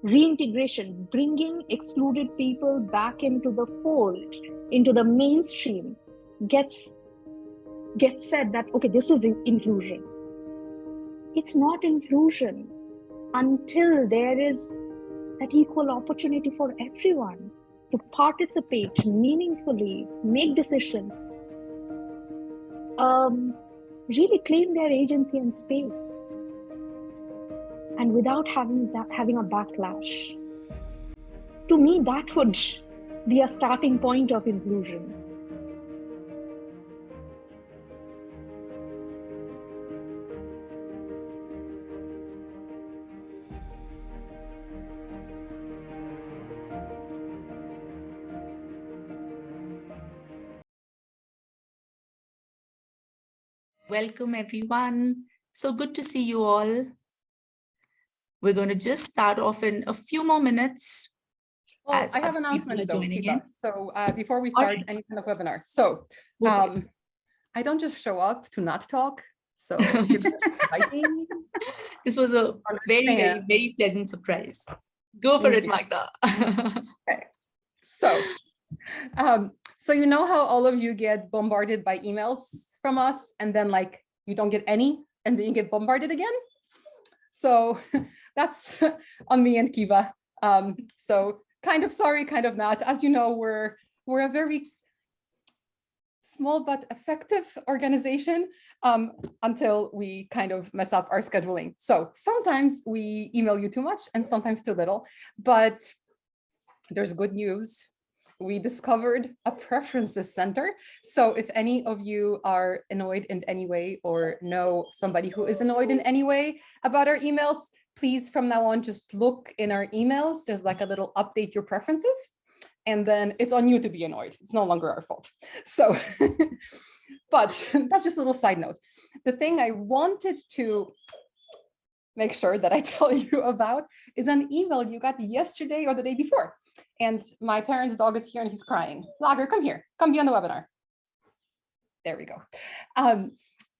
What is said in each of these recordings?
reintegration, bringing excluded people back into the fold, into the mainstream, gets said that, okay, this is inclusion. It's not inclusion until there is that equal opportunity for everyone to participate meaningfully, make decisions, really claim their agency and space, and without having a backlash. To me, that would be a starting point of inclusion. Welcome, everyone. So good to see you all. We're going to just start off in a few more minutes. Well, I have an announcement though, Kiva. So before we start any kind of webinar. So I don't just show up to not talk. So if you're inviting, this was a very pleasant surprise. Go for it, Magda. Okay. So you know how all of you get bombarded by emails from us, and then like you don't get any, and then you get bombarded again? So that's on me and Kiva. So kind of sorry, kind of not. As you know, we're a very small but effective organization until we kind of mess up our scheduling. So sometimes we email you too much and sometimes too little, but there's good news. We discovered a preferences center. So if any of you are annoyed in any way or know somebody who is annoyed in any way about our emails, please from now on, just look in our emails. There's like a little update your preferences, and then it's on you to be annoyed. It's no longer our fault. So, but that's just a little side note. The thing I wanted to make sure that I tell you about is an email you got yesterday or the day before. And my parents' dog is here and he's crying. Lager, come here, come be on the webinar. There we go.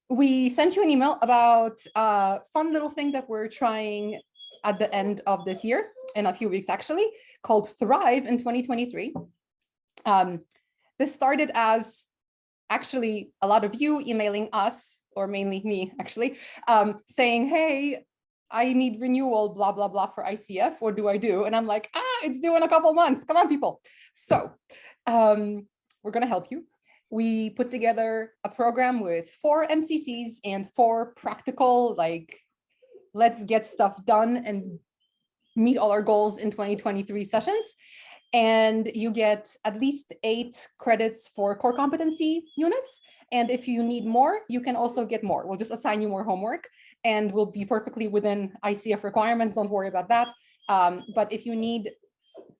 We sent you an email about a fun little thing that we're trying at the end of this year, in a few weeks actually, called Thrive in 2023. This started as actually a lot of you emailing us, or mainly me actually, saying, hey, I need renewal, blah, blah, blah for ICF. What do I do? And I'm like, it's due in a couple months. Come on, people. So we're going to help you. We put together a program with 4 MCCs and 4 practical, like, let's get stuff done and meet all our goals in 2023 sessions. And you get at least 8 credits for core competency units. And if you need more, you can also get more. We'll just assign you more homework and we'll be perfectly within ICF requirements. Don't worry about that. But if you need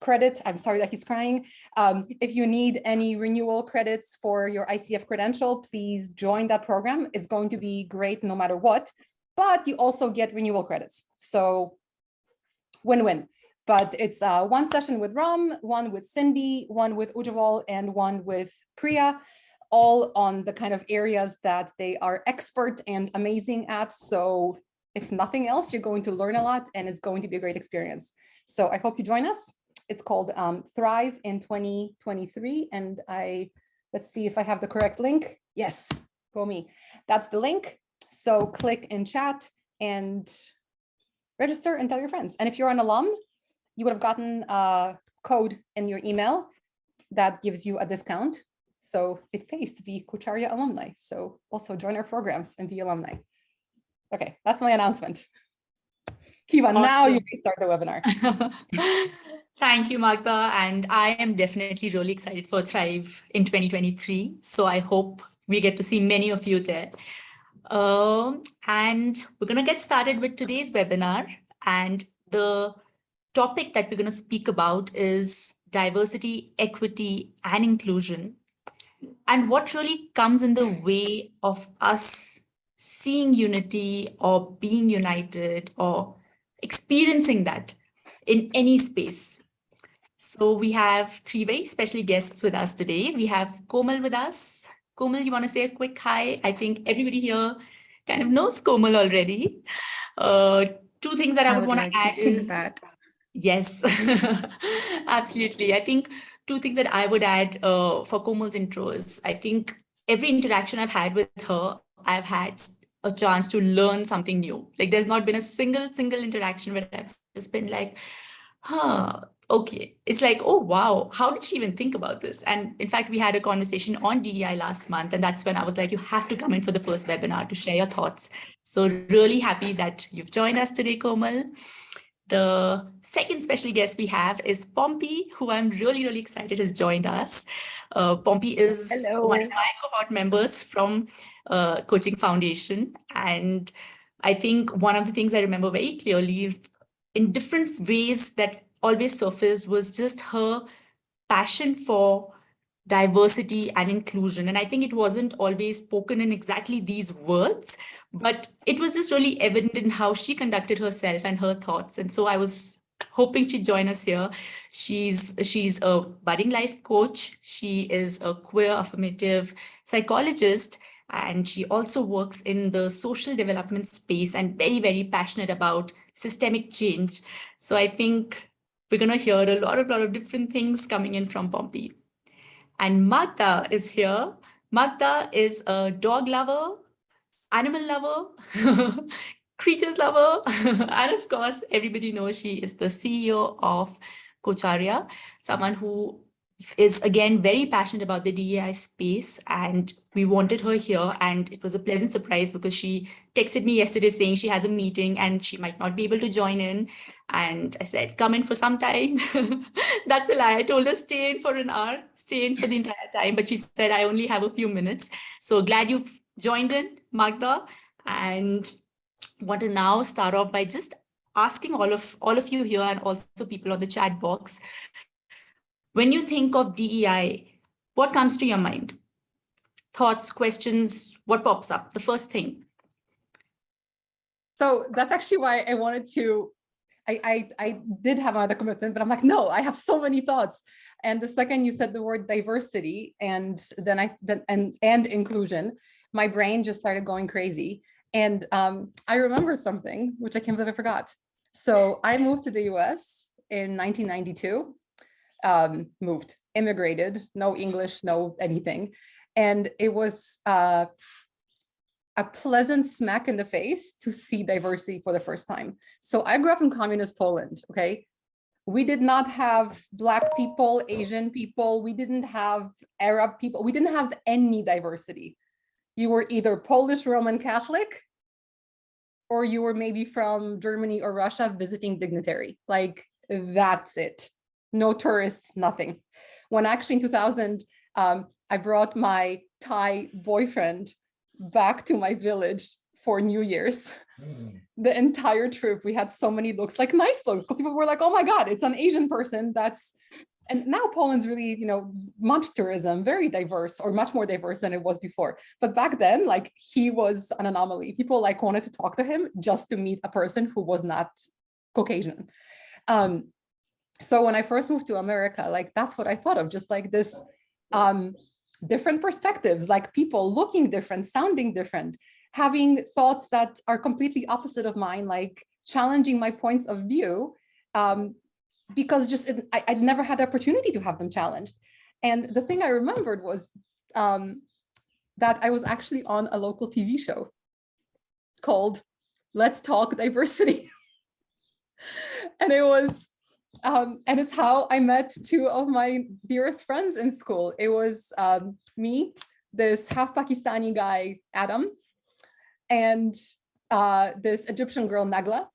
credit, I'm sorry that he's crying. If you need any renewal credits for your ICF credential, please join that program. It's going to be great no matter what, but you also get renewal credits. So win-win. But it's 1 session with Ram, 1 with Cindy, 1 with Ujjwal, and 1 with Priya, all on the kind of areas that they are expert and amazing at. So if nothing else, you're going to learn a lot and it's going to be a great experience. So I hope you join us. It's called Thrive in 2023. And let's see if I have the correct link. Yes, go me. That's the link. So click in chat and register and tell your friends. And if you're an alum, you would have gotten a code in your email that gives you a discount. So it pays to be Coacharya alumni. So also join our programs and be alumni. Okay, that's my announcement. Kiva, awesome. Now you can start the webinar. Thank you, Magda. And I am definitely really excited for Thrive in 2023. So I hope we get to see many of you there. And we're going to get started with today's webinar. And the topic that we're going to speak about is diversity, equity, and inclusion. And what really comes in the way of us seeing unity or being united or experiencing that in any space. So we have 3 very special guests with us today. We have Komal with us. Komal, you want to say a quick hi? I think everybody here kind of knows Komal already. 2 things that I would want to add is Yes, absolutely. I think two things that I would add for Komal's intro is I think every interaction I've had with her, I've had a chance to learn something new. Like there's not been a single interaction where I've just been like, huh, okay. It's like, oh, wow, how did she even think about this? And in fact, we had a conversation on DEI last month, and that's when I was like, you have to come in for the first webinar to share your thoughts. So really happy that you've joined us today, Komal. The second special guest we have is Pompi, who I'm really excited has joined us. Pompi is one of my cohort members from Coaching Foundation. And I think one of the things I remember very clearly in different ways that always surfaced was just her passion for diversity and inclusion. And I think it wasn't always spoken in exactly these words, but it was just really evident in how she conducted herself and her thoughts. And so I was hoping she'd join us here. She's a budding life coach. She is a queer affirmative psychologist, and she also works in the social development space and very passionate about systemic change. So I think we're going to hear a lot of different things coming in from Pompi. And Magda is here. Magda is a dog lover, animal lover, creatures lover. And of course, everybody knows she is the CEO of Coacharya, someone who is again very passionate about the DEI space, and we wanted her here, and it was a pleasant surprise because she texted me yesterday saying she has a meeting and she might not be able to join in, and I said come in for some time. That's a lie. I told her stay in for an hour, stay in for the entire time, but she said I only have a few minutes. So glad you've joined in, Magda, and want to now start off by just asking all of you here and also people on the chat box, when you think of DEI, what comes to your mind? Thoughts, questions, what pops up? The first thing. So that's actually why I wanted to, I did have another commitment, but I'm like, no, I have so many thoughts. And the second you said the word diversity and and inclusion, my brain just started going crazy. And I remember something, which I can't believe I forgot. So I moved to the US in 1992. Immigrated, no English, no anything. And it was a pleasant smack in the face to see diversity for the first time. So I grew up in communist Poland, okay? We did not have Black people, Asian people, we didn't have Arab people, we didn't have any diversity. You were either Polish Roman Catholic, or you were maybe from Germany or Russia visiting dignitary. Like, that's it. No tourists, nothing. When actually in 2000, I brought my Thai boyfriend back to my village for New Year's. The entire trip, we had so many looks, like nice looks, because people were like, oh my God, it's an Asian person. And now Poland's really, much tourism, very diverse, or much more diverse than it was before. But back then, like, he was an anomaly. People like wanted to talk to him just to meet a person who was not Caucasian. So when I first moved to America, like, that's what I thought of, just like this different perspectives, like people looking different, sounding different, having thoughts that are completely opposite of mine, like challenging my points of view, because I'd never had the opportunity to have them challenged. And the thing I remembered was that I was actually on a local TV show called Let's Talk Diversity. And it was, and it's how I met two of my dearest friends in school. It was me, this half Pakistani guy, Adam, and this Egyptian girl, Nagla,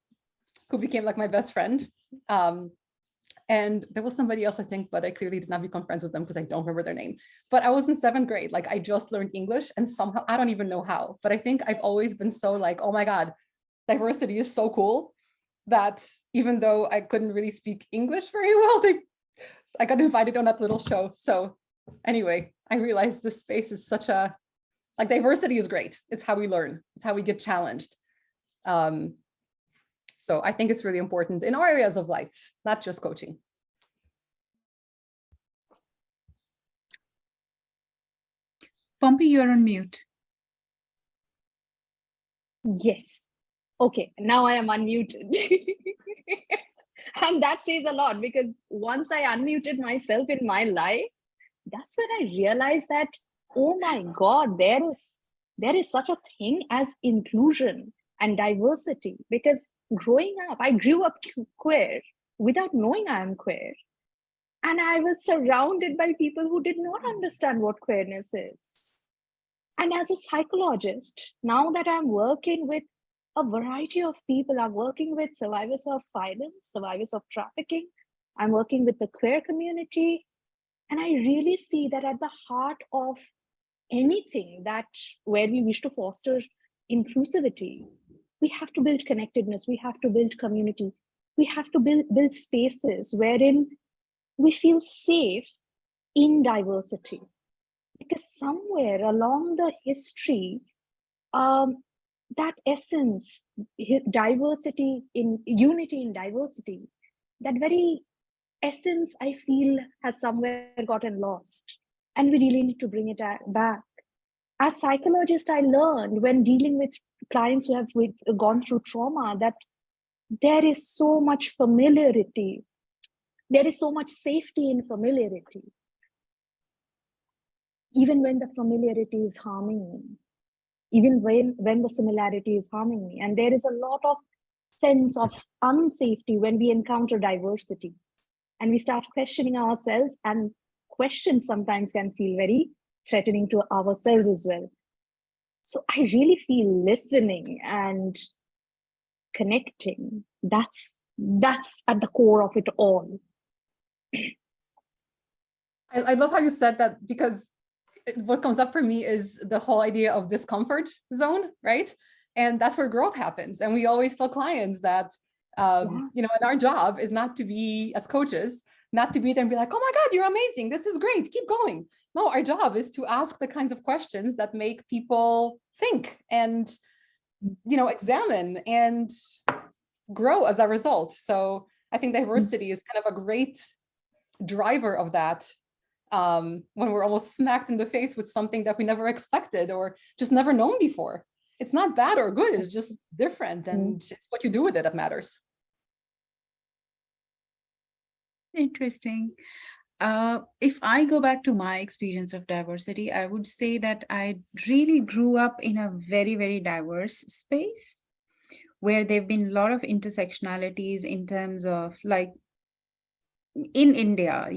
who became like my best friend. And there was somebody else, I think, but I clearly did not become friends with them because I don't remember their name. But I was in 7th grade, like I just learned English, and somehow, I don't even know how, but I think I've always been so like, oh my God, diversity is so cool, that even though I couldn't really speak English very well, I got invited on that little show. So anyway, I realized this space is such a, like, diversity is great. It's how we learn. It's how we get challenged. So I think it's really important in all areas of life, not just coaching. Pompi, you're on mute. Yes. Okay, now I am unmuted. And that says a lot, because once I unmuted myself in my life, that's when I realized that, oh my God, there is such a thing as inclusion and diversity. Because growing up, I grew up queer without knowing I am queer. And I was surrounded by people who did not understand what queerness is. And as a psychologist, now that I'm working with a variety of people, I'm working with survivors of violence, survivors of trafficking, I'm working with the queer community. And I really see that at the heart of anything that where we wish to foster inclusivity, we have to build connectedness, we have to build community, we have to build spaces wherein we feel safe in diversity. Because somewhere along the history, that essence, diversity in unity in diversity, that very essence, I feel, has somewhere gotten lost. And we really need to bring it back. As psychologist, I learned when dealing with clients who have gone through trauma that there is so much familiarity. There is so much safety in familiarity, even when the familiarity is harming me, even when the similarity is harming me. And there is a lot of sense of unsafety when we encounter diversity. And we start questioning ourselves, and questions sometimes can feel very threatening to ourselves as well. So I really feel listening and connecting, that's at the core of it all. I love how you said that, because what comes up for me is the whole idea of discomfort zone, right? And that's where growth happens. And we always tell clients that, and our job is not to be, as coaches, not to be there and be like, oh my God, you're amazing. This is great. Keep going. No, our job is to ask the kinds of questions that make people think and, examine and grow as a result. So I think diversity is kind of a great driver of that. When we're almost smacked in the face with something that we never expected or just never known before. It's not bad or good, it's just different, and it's what you do with it that matters. Interesting. If I go back to my experience of diversity, I would say that I really grew up in a very, very diverse space where there have been a lot of intersectionalities in terms of, like, in India,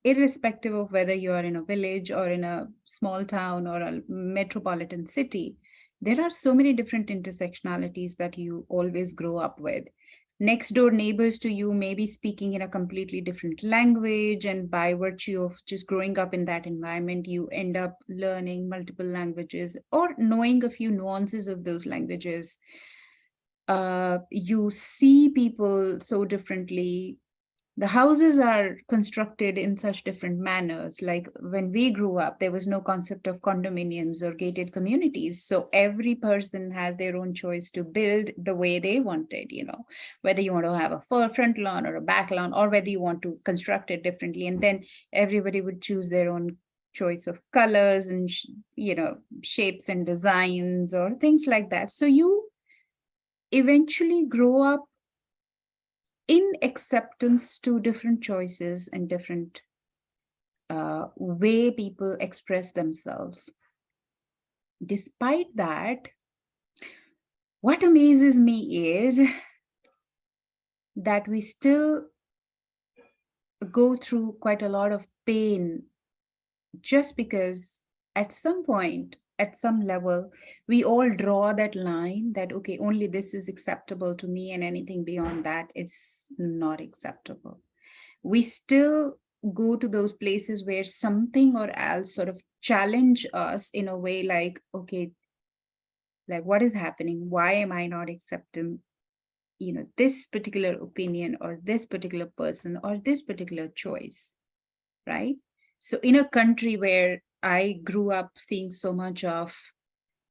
irrespective of whether you are in a village or in a small town or a metropolitan city, there are so many different intersectionalities that you always grow up with. Next door neighbors to you may be speaking in a completely different language, and by virtue of just growing up in that environment, you end up learning multiple languages or knowing a few nuances of those languages. You see people so differently. The houses are constructed in such different manners. Like when we grew up, there was no concept of condominiums or gated communities. So every person has their own choice to build the way they wanted, whether you want to have a front lawn or a back lawn, or whether you want to construct it differently. And then everybody would choose their own choice of colors and, shapes and designs or things like that. So you eventually grow up in acceptance to different choices and different way people express themselves. Despite that, what amazes me is that we still go through quite a lot of pain just because at some point, at some level, we all draw that line that, okay, only this is acceptable to me and anything beyond that is not acceptable. We still go to those places where something or else sort of challenge us in a way like, okay, like what is happening? Why am I not accepting, this particular opinion or this particular person or this particular choice, right? So in a country where I grew up seeing so much of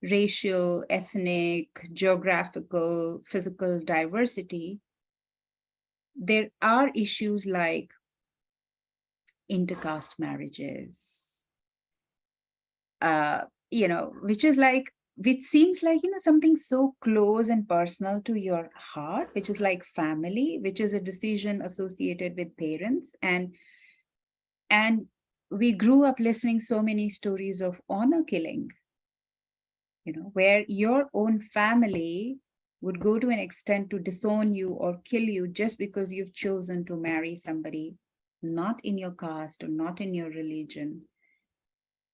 racial, ethnic, geographical, physical diversity, there are issues like intercaste marriages, which is like which seems like, something so close and personal to your heart, which is like family, which is a decision associated with parents. And we grew up listening so many stories of honor killing, where your own family would go to an extent to disown you or kill you just because you've chosen to marry somebody not in your caste or not in your religion.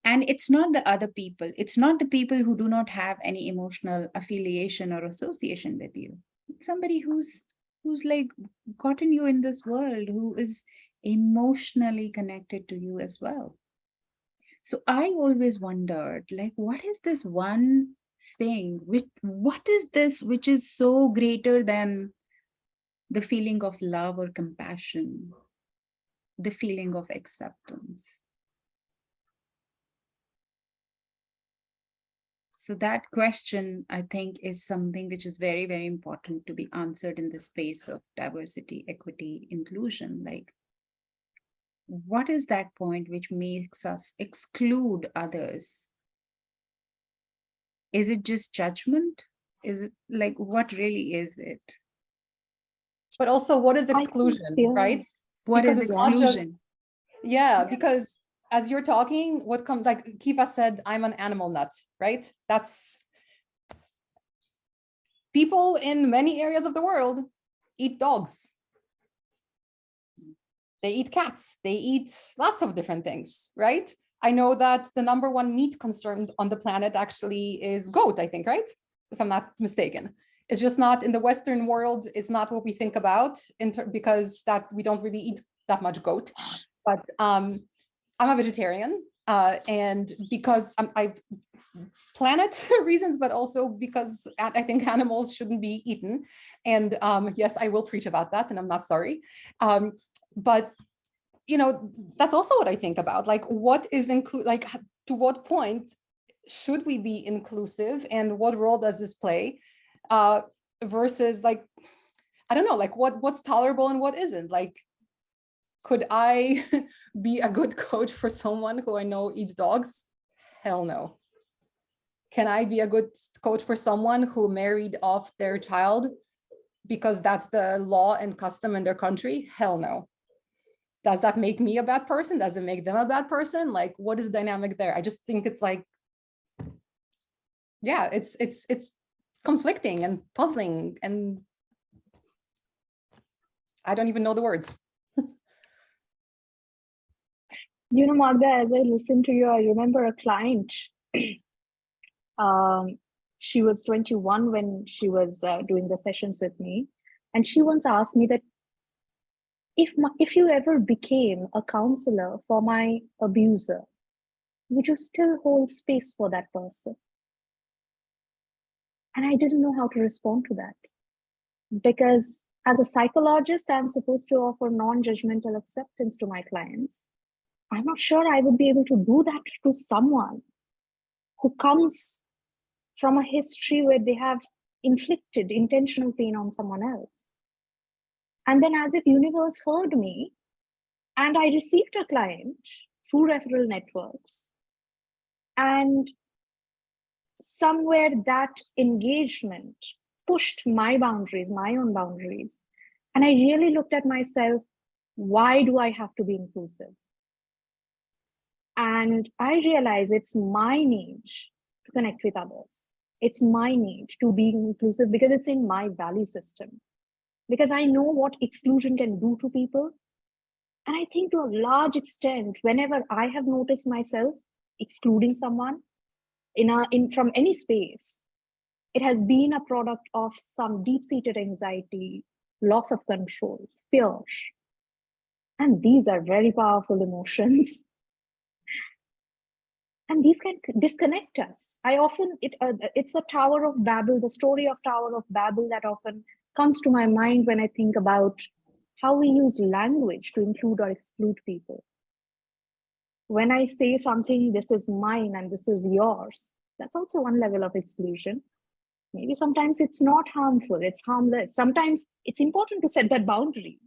And it's not the other people. It's not the people who do not have any emotional affiliation or association with you. It's somebody who's like gotten you in this world, who is emotionally connected to you as well. So I always wondered, like, what is this one thing, what is this which is so greater than the feeling of love or compassion, the feeling of acceptance? So that question, I think, is something which is very, very important to be answered in the space of diversity, equity, inclusion. Like, what is that point which makes us exclude others? Is it just judgment? Is it like, what really is it? But also, what is I think, exclusion, yeah. right? What Because is it's not just- exclusion? Yeah, because as you're talking, what comes, like Kiva said, I'm an animal nut, right? That's people in many areas of the world eat dogs. They eat cats, they eat lots of different things, right? I know that the #1 meat concerned on the planet actually is goat, I think, right? If I'm not mistaken. It's just not in the Western world, it's not what we think about because that we don't really eat that much goat. But I'm a vegetarian, and because I've planet reasons, but also because I think animals shouldn't be eaten. And yes, I will preach about that, and I'm not sorry. But that's also what I think about. Like, what is like, to what point should we be inclusive, and what role does this play? Versus, like, I don't know, like what's tolerable and what isn't. Like, could I be a good coach for someone who I know eats dogs? Hell no. Can I be a good coach for someone who married off their child because that's the law and custom in their country? Hell no. Does that make me a bad person? Does it make them a bad person? Like, what is the dynamic there? I just think it's like, yeah, it's conflicting and puzzling, and I don't even know the words. Magda, as I listen to you, I remember a client. She was 21 when she was doing the sessions with me. And she once asked me that if you ever became a counselor for my abuser, would you still hold space for that person? And I didn't know how to respond to that. Because as a psychologist, I'm supposed to offer non-judgmental acceptance to my clients. I'm not sure I would be able to do that to someone who comes from a history where they have inflicted intentional pain on someone else. And then, as if universe heard me, and I received a client through referral networks. And somewhere that engagement pushed my boundaries, my own boundaries. And I really looked at myself, why do I have to be inclusive? And I realized it's my need to connect with others. It's my need to be inclusive because it's in my value system. Because I know what exclusion can do to people. And I think to a large extent, whenever I have noticed myself excluding someone from any space, it has been a product of some deep-seated anxiety, loss of control, fear. And these are very powerful emotions. And these can disconnect us. It's the Tower of Babel, the story of Tower of Babel that often comes to my mind when I think about how we use language to include or exclude people. When I say something, this is mine and this is yours, that's also one level of exclusion. Maybe sometimes it's not harmful, it's harmless. Sometimes it's important to set that boundary.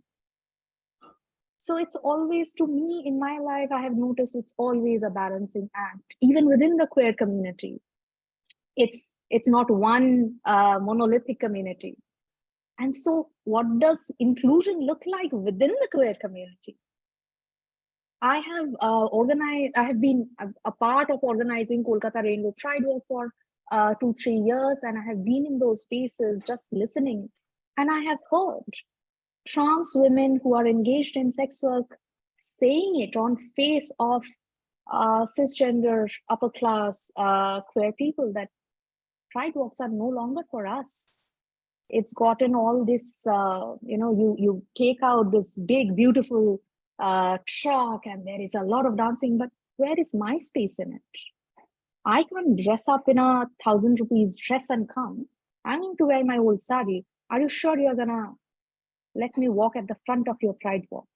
So it's always, to me, in my life, I have noticed it's always a balancing act, even within the queer community. It's not one monolithic community. And so what does inclusion look like within the queer community? I have been a part of organizing Kolkata Rainbow Pride Walk for 2-3 years, and I have been in those spaces just listening. And I have heard trans women who are engaged in sex work saying it on face of cisgender, upper class, queer people, that pride walks are no longer for us. It's gotten all this, you take out this big, beautiful truck and there is a lot of dancing, but where is my space in it? I can't dress up in 1,000 rupees dress and come. I'm going to wear my old sari. Are you sure you're gonna let me walk at the front of your pride walk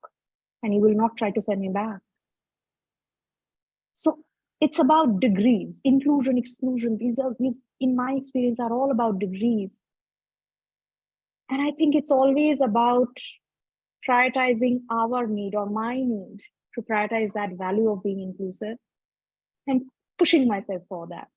and you will not try to send me back? So it's about degrees. Inclusion, exclusion, these, in my experience, are all about degrees. And I think it's always about prioritizing our need or my need to prioritize that value of being inclusive and pushing myself for that.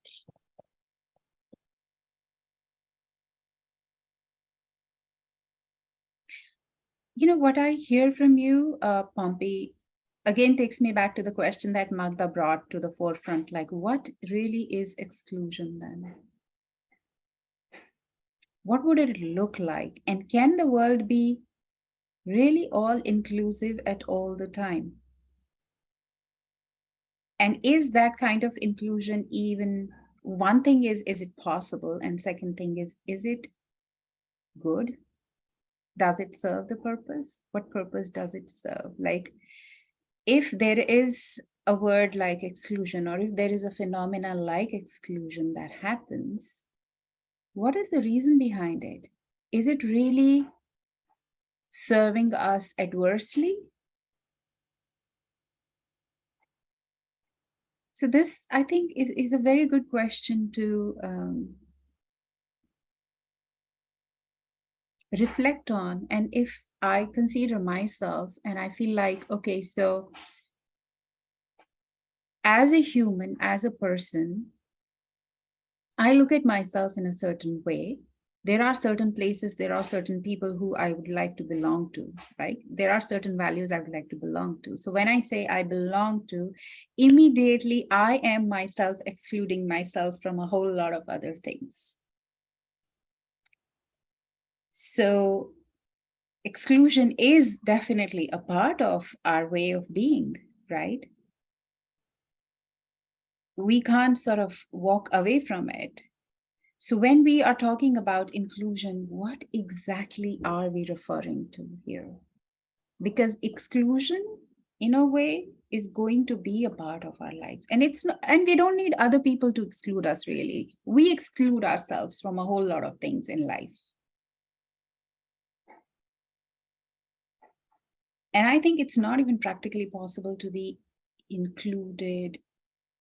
You know, what I hear from you, Pompi, again takes me back to the question that Magda brought to the forefront, like, what really is exclusion then? What would it look like? And can the world be really all inclusive at all the time? And is that kind of inclusion even, one thing is it possible? And second thing is it good? Does it serve the purpose? What purpose does it serve? Like, if there is a word like exclusion, or if there is a phenomena like exclusion that happens, what is the reason behind it? Is it really serving us adversely? So this, I think, is a very good question to reflect on. And if I consider myself and I feel like, okay, so as a human, as a person, I look at myself in a certain way. There are certain places, there are certain people who I would like to belong to, right? There are certain values I would like to belong to. So when I say I belong to, immediately I am myself excluding myself from a whole lot of other things. So exclusion is definitely a part of our way of being, right? We can't sort of walk away from it. So when we are talking about inclusion, what exactly are we referring to here? Because exclusion, in a way, is going to be a part of our life. And it's not, and we don't need other people to exclude us, really. We exclude ourselves from a whole lot of things in life. And I think it's not even practically possible to be included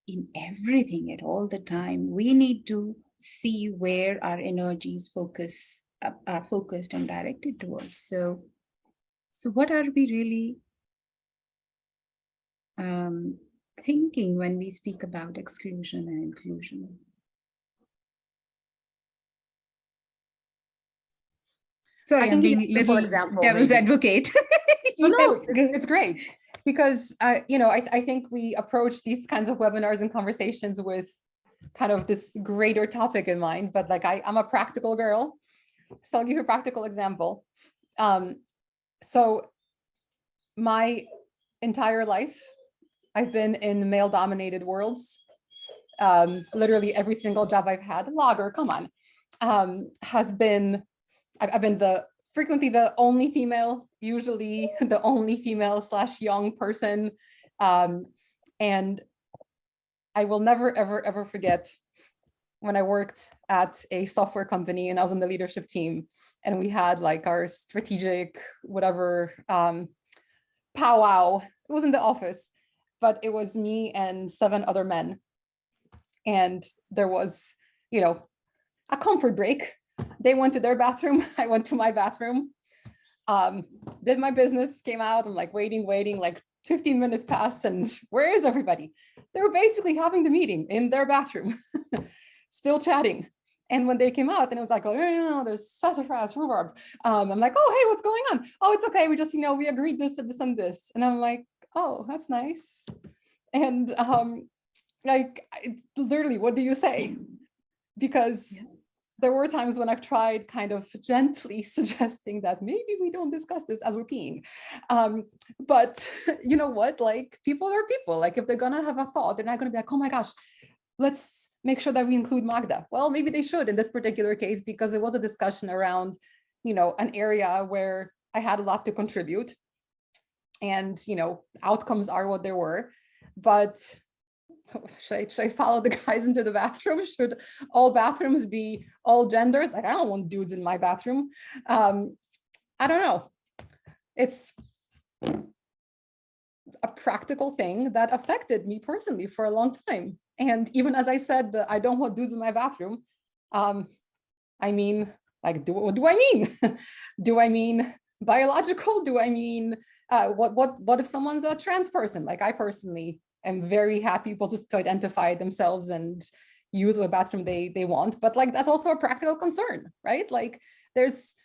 in everything at all the time. We need to see where our energies are focused and directed towards. So what are we really thinking when we speak about exclusion and inclusion? Sorry, I'm being a little devil's advocate. Yes, no, it's great. Because, I think we approach these kinds of webinars and conversations with kind of this greater topic in mind, but like I'm a practical girl. So I'll give you a practical example. So my entire life, I've been in male-dominated worlds. Literally every single job I've had, logger, come on, has been, I've been frequently the only female, usually the only female / young person. And I will never, ever, ever forget when I worked at a software company and I was on the leadership team and we had like our strategic, whatever, powwow. It was in the office, but it was me and 7 other men. And there was, a comfort break. They went to their bathroom. I went to my bathroom, did my business, came out. I'm like waiting, like 15 minutes passed. And where is everybody? They were basically having the meeting in their bathroom. still chatting. And when they came out, and it was like, oh, no, there's such a fast rhubarb. I'm like, oh, hey, what's going on? Oh, it's okay. We just, we agreed this and this and this. And I'm like, oh, that's nice. And literally, what do you say? Because there were times when I've tried kind of gently suggesting that maybe we don't discuss this as we're peeing. But you know what? Like, people are people. Like, if they're gonna have a thought, they're not gonna be like, oh my gosh, let's make sure that we include Magda. Well, maybe they should in this particular case, because it was a discussion around, an area where I had a lot to contribute, and, outcomes are what they were. But should I follow the guys into the bathroom? Should all bathrooms be all genders? Like, I don't want dudes in my bathroom. I don't know. It's a practical thing that affected me personally for a long time. And even as I said that I don't want dudes in my bathroom, I mean, like, what do I mean? Do I mean biological? Do I mean, what if someone's a trans person? Like, I personally am very happy people just to identify themselves and use what bathroom they want. But like, that's also a practical concern, right? Like, there's,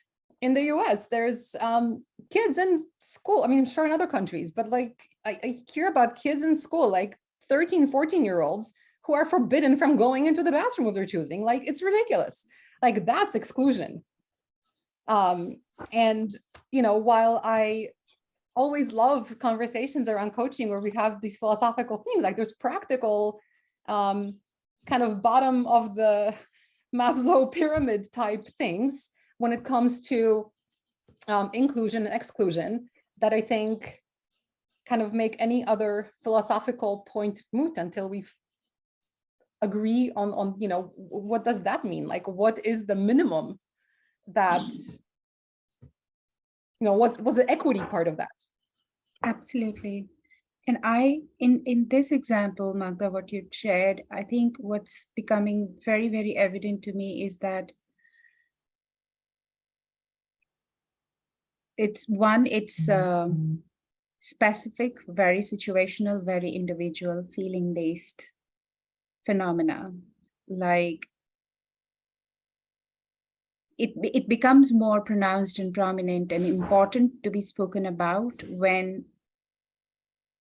in the US, there's kids in school. I mean, I'm sure in other countries, but like, I hear about kids in school, like 13, 14-year-olds who are forbidden from going into the bathroom of their choosing. Like, it's ridiculous. Like, that's exclusion. And, while I always love conversations around coaching where we have these philosophical things, like there's practical kind of bottom of the Maslow pyramid type things when it comes to inclusion and exclusion, that I think kind of make any other philosophical point moot until we agree on what does that mean? Like, what is the minimum that, what's the equity part of that? Absolutely. And in this example, Magda, what you shared, I think what's becoming very, very evident to me is that it's specific, very situational, very individual, feeling-based phenomena. Like, it becomes more pronounced and prominent and important to be spoken about when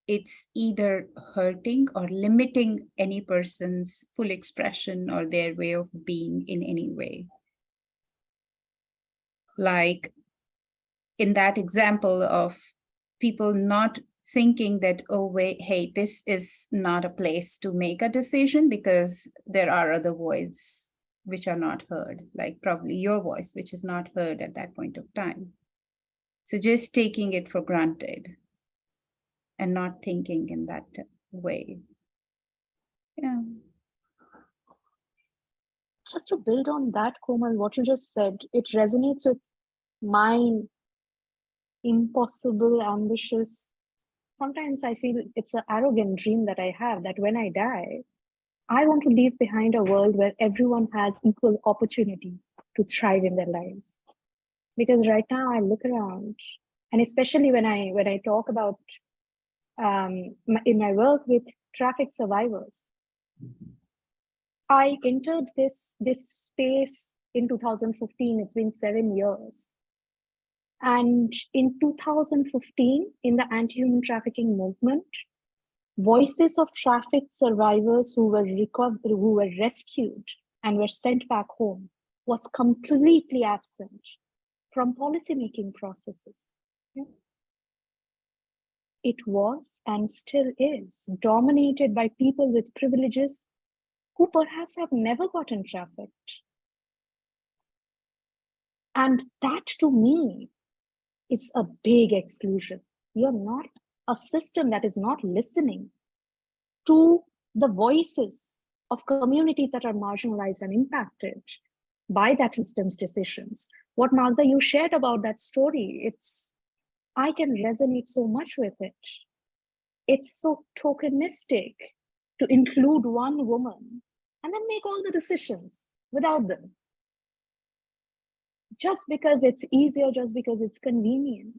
it's either hurting or limiting any person's full expression or their way of being in any way. Like in that example of people not thinking that, oh, wait, hey, this is not a place to make a decision because there are other voices which are not heard, like probably your voice, which is not heard at that point of time. So just taking it for granted and not thinking in that way. Yeah. Just to build on that, Komal, what you just said, it resonates with my impossible, ambitious, sometimes I feel it's an arrogant dream that I have, that when I die, I want to leave behind a world where everyone has equal opportunity to thrive in their lives. Because right now I look around, and especially when I talk about in my work with traffic survivors, I entered this space in 2015. It's been 7 years. And in 2015, in the anti-human trafficking movement, voices of traffic survivors who were rescued and were sent back home was completely absent from policymaking processes. Yeah. It was and still is dominated by people with privileges who perhaps have never gotten trafficked. And that, to me, is a big exclusion. You're not a system that is not listening to the voices of communities that are marginalized and impacted by that system's decisions. What, Magda, you shared about that story, I can resonate so much with it. It's so tokenistic to include one woman and then make all the decisions without them. Just because it's easier, just because it's convenient,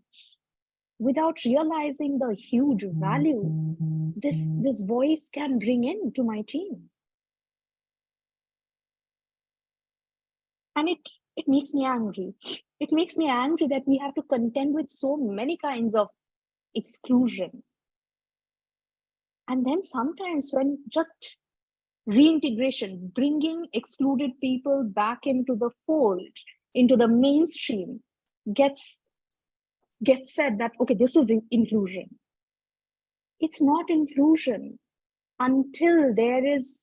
without realizing the huge value this voice can bring in to my team. And it makes me angry. It makes me angry that we have to contend with so many kinds of exclusion. And then sometimes when just reintegration, bringing excluded people back into the fold, into the mainstream, gets said that, okay, this is inclusion. It's not inclusion until there is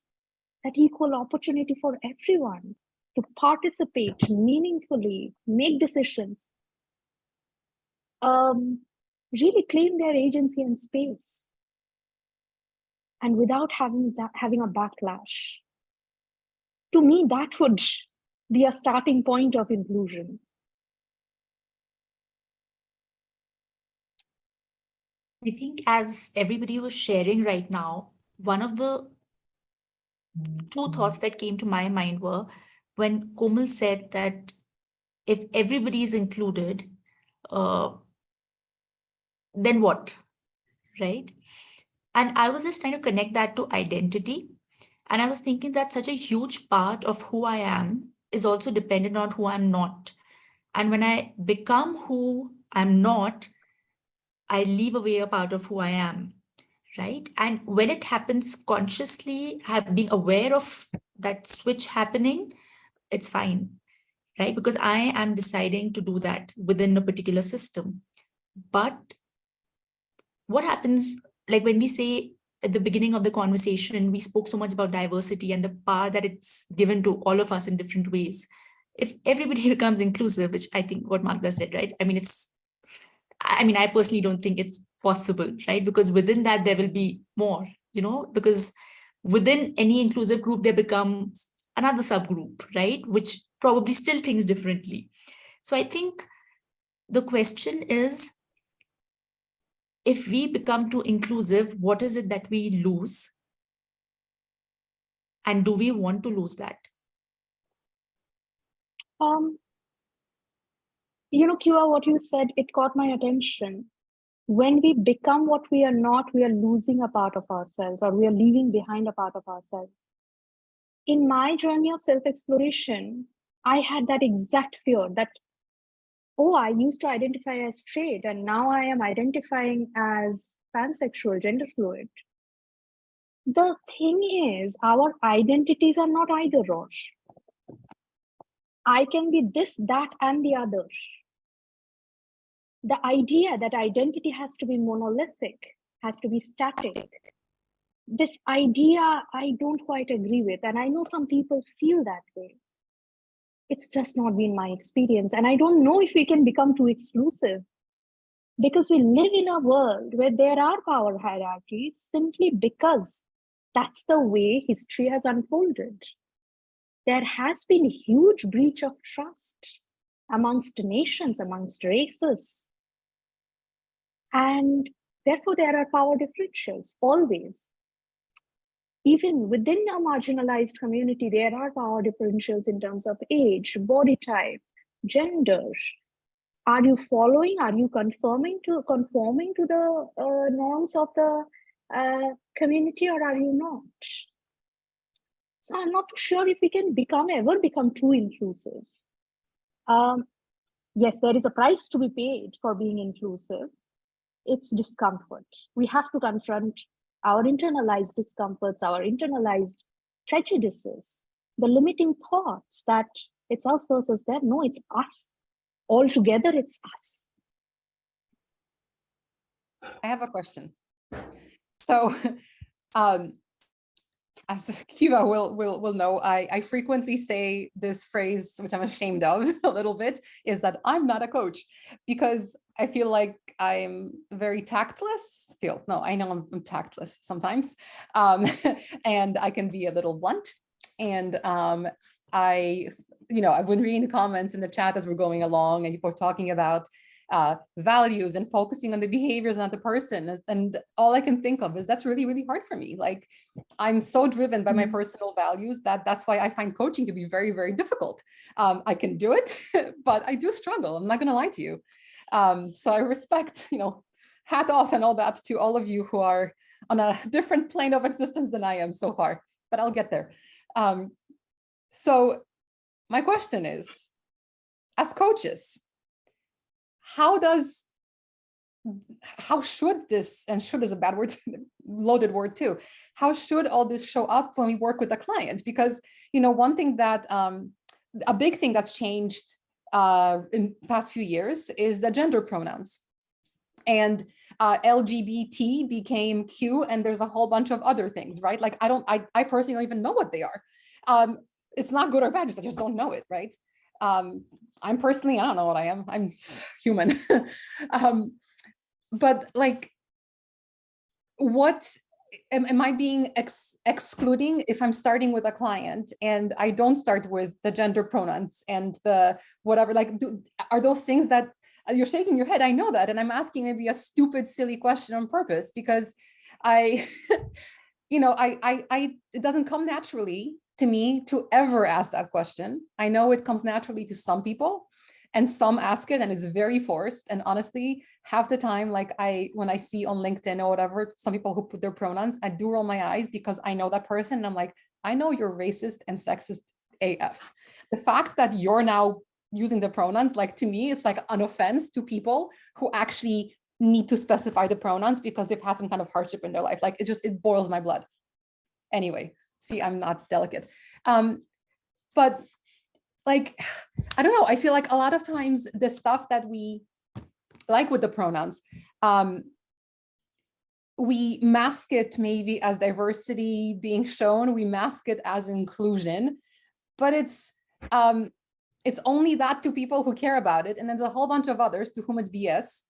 that equal opportunity for everyone to participate meaningfully, make decisions, really claim their agency and space, and without having a backlash. To me, that would be a starting point of inclusion. I think as everybody was sharing right now, one of the two thoughts that came to my mind were when Komal said that if everybody is included, then what, right? And I was just trying to connect that to identity. And I was thinking that such a huge part of who I am is also dependent on who I'm not. And when I become who I'm not, I leave away a part of who I am, right? And when it happens consciously, being aware of that switch happening, it's fine, right? Because I am deciding to do that within a particular system. But what happens, like when we say at the beginning of the conversation, we spoke so much about diversity and the power that it's given to all of us in different ways. If everybody becomes inclusive, which I think what Magda said, right? I personally don't think it's possible, right? Because within that, there will be more, because within any inclusive group, there becomes another subgroup, right? Which probably still thinks differently. So I think the question is, if we become too inclusive, what is it that we lose? And do we want to lose that? Kiva, what you said, it caught my attention. When we become what we are not, we are losing a part of ourselves, or we are leaving behind a part of ourselves. In my journey of self-exploration, I had that exact fear that, oh, I used to identify as straight, and now I am identifying as pansexual, gender fluid. The thing is, our identities are not either or. I can be this, that, and the other. The idea that identity has to be monolithic, has to be static, this idea I don't quite agree with. And I know some people feel that way. It's just not been my experience. And I don't know if we can become too exclusive, because we live in a world where there are power hierarchies simply because that's the way history has unfolded. There has been a huge breach of trust amongst nations, amongst races. And therefore, there are power differentials always. Even within a marginalized community, there are power differentials in terms of age, body type, gender. Are you following? Are you conforming to the norms of the community, or are you not? So I'm not sure if we can ever become too inclusive. Yes, there is a price to be paid for being inclusive. It's discomfort. We have to confront our internalized discomforts, our internalized prejudices, the limiting thoughts that it's us versus them. No, it's us. Altogether, it's us. I have a question. So, as Kiva will know, I frequently say this phrase, which I'm ashamed of a little bit, is that I'm not a coach, because I feel like I'm very tactless. I know I'm tactless sometimes, and I can be a little blunt. And I've been reading the comments in the chat as we're going along, and people are talking about values and focusing on the behaviors, not the person. And all I can think of is that's really, really hard for me. Like, I'm so driven by my personal values that's why I find coaching to be very, very difficult. I can do it, but I do struggle. I'm not going to lie to you. So I respect, hat off and all that to all of you who are on a different plane of existence than I am so far, but I'll get there. So my question is, as coaches, how should this, and should is a bad word, loaded word too, how should all this show up when we work with a client? Because, one thing that, a big thing that's changed in the past few years is the gender pronouns. And LGBT became Q, and there's a whole bunch of other things, right? Like, I personally don't even know what they are. It's not good or bad, I just don't know it, right? I'm personally, I don't know what I am. I'm human. But like, what am I being excluding if I'm starting with a client and I don't start with the gender pronouns and the whatever? Like, are those things that you're shaking your head? I know that, and I'm asking maybe a stupid, silly question on purpose because it doesn't come naturally to me to ever ask that question. I know it comes naturally to some people, and some ask it and it's very forced. And honestly, half the time, like when I see on LinkedIn or whatever, some people who put their pronouns, I do roll my eyes because I know that person. And I'm like, I know you're racist and sexist AF. The fact that you're now using the pronouns, like, to me, it's like an offense to people who actually need to specify the pronouns because they've had some kind of hardship in their life. Like, it boils my blood. Anyway, see, I'm not delicate. But like, I don't know, I feel like a lot of times the stuff that we like with the pronouns, we mask it maybe as diversity being shown, we mask it as inclusion, but it's only that to people who care about it. And then there's a whole bunch of others to whom it's BS.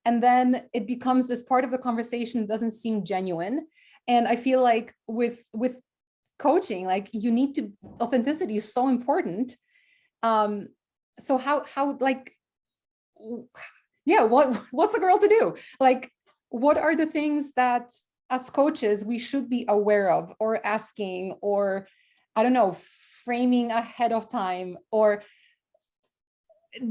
And then it becomes this part of the conversation that doesn't seem genuine. And I feel like with coaching, like, you need to, authenticity is so important. So how like, yeah, what's a girl to do? Like, what are the things that as coaches we should be aware of or asking, or I don't know, framing ahead of time? Or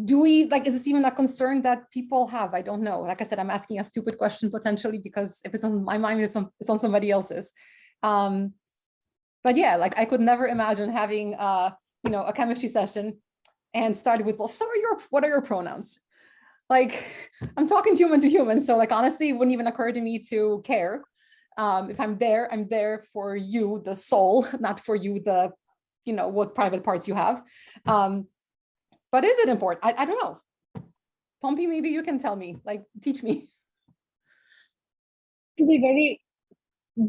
do we, like, is this even a concern that people have? I don't know. Like I said, I'm asking a stupid question potentially, because if it's on my mind, it's on somebody else's. But yeah, like, I could never imagine having a chemistry session and started with, well, what are your pronouns? Like, I'm talking human to human. So like, honestly, it wouldn't even occur to me to care. If I'm there for you, the soul, not for you, the, what private parts you have. But is it important? I don't know. Pompi, maybe you can tell me, like, teach me. To be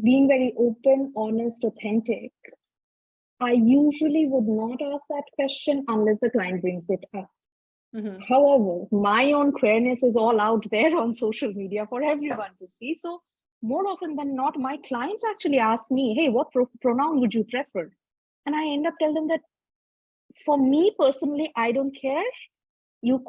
being very open, honest, authentic, I usually would not ask that question unless the client brings it up. Mm-hmm. However, my own queerness is all out there on social media for everyone to see. So more often than not, my clients actually ask me, hey, what pronoun would you prefer? And I end up telling them that for me personally, I don't care. You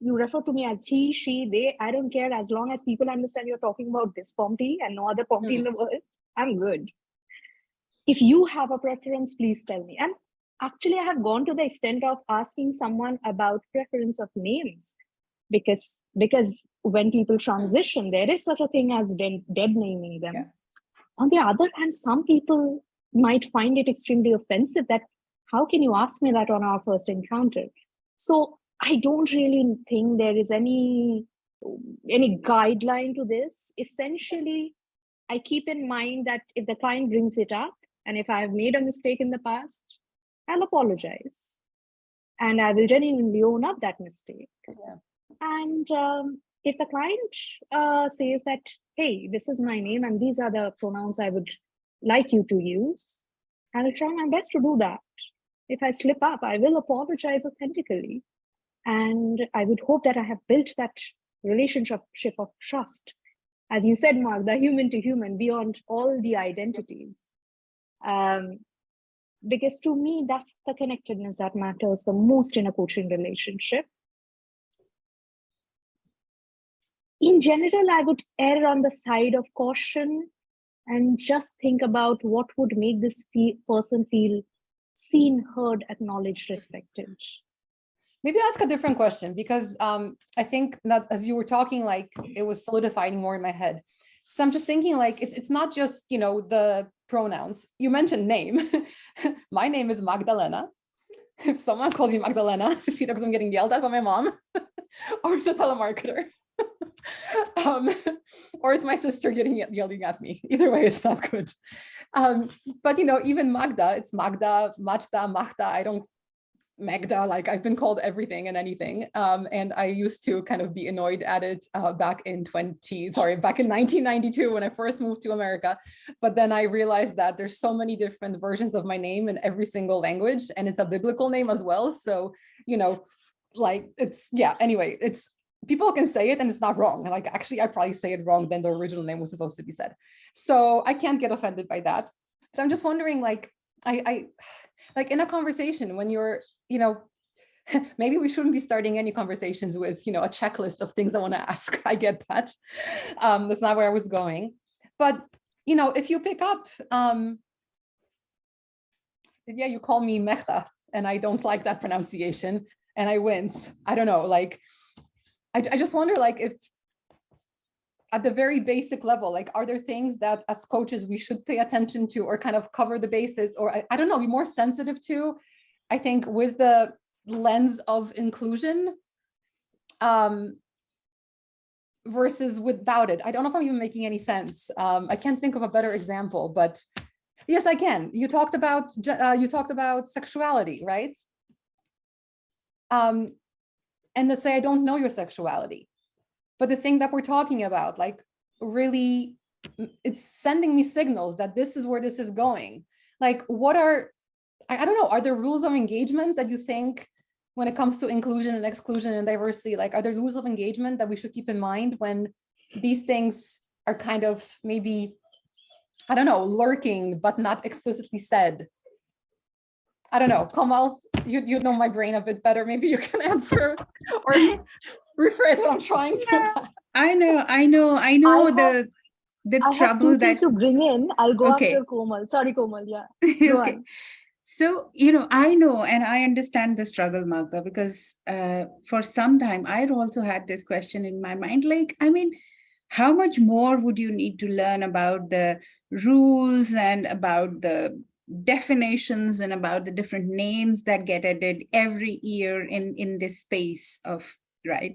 refer to me as he, she, they, I don't care. As long as people understand you're talking about this Pompi and no other Pompi in the world, I'm good. If you have a preference, please tell me. And actually, I have gone to the extent of asking someone about preference of names, because when people transition, there is such a thing as dead naming them. Yeah. On the other hand, some people might find it extremely offensive that, how can you ask me that on our first encounter? So I don't really think there is any guideline to this. Essentially, I keep in mind that if the client brings it up, and if I have made a mistake in the past, I'll apologize. And I will genuinely own up that mistake. Yeah. And if the client says that, hey, this is my name and these are the pronouns I would like you to use, I will try my best to do that. If I slip up, I will apologize authentically. And I would hope that I have built that relationship of trust. As you said, Magda, human to human, beyond all the identities. Because to me, that's the connectedness that matters the most in a coaching relationship. In general, I would err on the side of caution and just think about what would make this person feel seen, heard, acknowledged, respected. Maybe ask a different question, because I think that as you were talking, like, it was solidifying more in my head. So I'm just thinking, like, it's not just, the pronouns. You mentioned name. My name is Magdalena. if someone calls you Magdalena, it's either because I'm getting yelled at by my mom or it's a telemarketer. Or it's my sister yelling at me. Either way, it's not good. But even Magda, it's Magda, Magda. I don't Magda, like I've been called everything and anything. And I used to kind of be annoyed at it back in 1992 when I first moved to America. But then I realized that there's so many different versions of my name in every single language, and it's a biblical name as well. So, like anyway, it's people can say it and it's not wrong. Like actually, I probably say it wrong than the original name was supposed to be said. So I can't get offended by that. So I'm just wondering, like, I like in a conversation when you're, maybe we shouldn't be starting any conversations with, a checklist of things I want to ask. I get that. That's not where I was going. But, if you pick up, you call me Mechta, and I don't like that pronunciation, and I wince. I don't know, like, I just wonder, like, if at the very basic level, like, are there things that as coaches we should pay attention to or kind of cover the bases, or I don't know, be more sensitive to, I think, with the lens of inclusion versus without it. I don't know if I'm even making any sense. I can't think of a better example, but yes, I can. You talked about sexuality, right? And to say, I don't know your sexuality. But the thing that we're talking about, like, really, it's sending me signals that this is where this is going. Like, what are, I don't know, are there rules of engagement that you think when it comes to inclusion and exclusion and diversity, like, are there rules of engagement that we should keep in mind when these things are kind of maybe, I don't know, lurking, but not explicitly said? I don't know, Komal, you know my brain a bit better. Maybe you can answer or rephrase what I'm trying to. I know the I have trouble two things that to bring in. I'll go Okay. after Komal. Sorry, Komal. Yeah. Go okay. on. So, I know and I understand the struggle, Magda, because for some time I'd also had this question in my mind, like, I mean, how much more would you need to learn about the rules and about the definitions and about the different names that get added every year in this space of, right?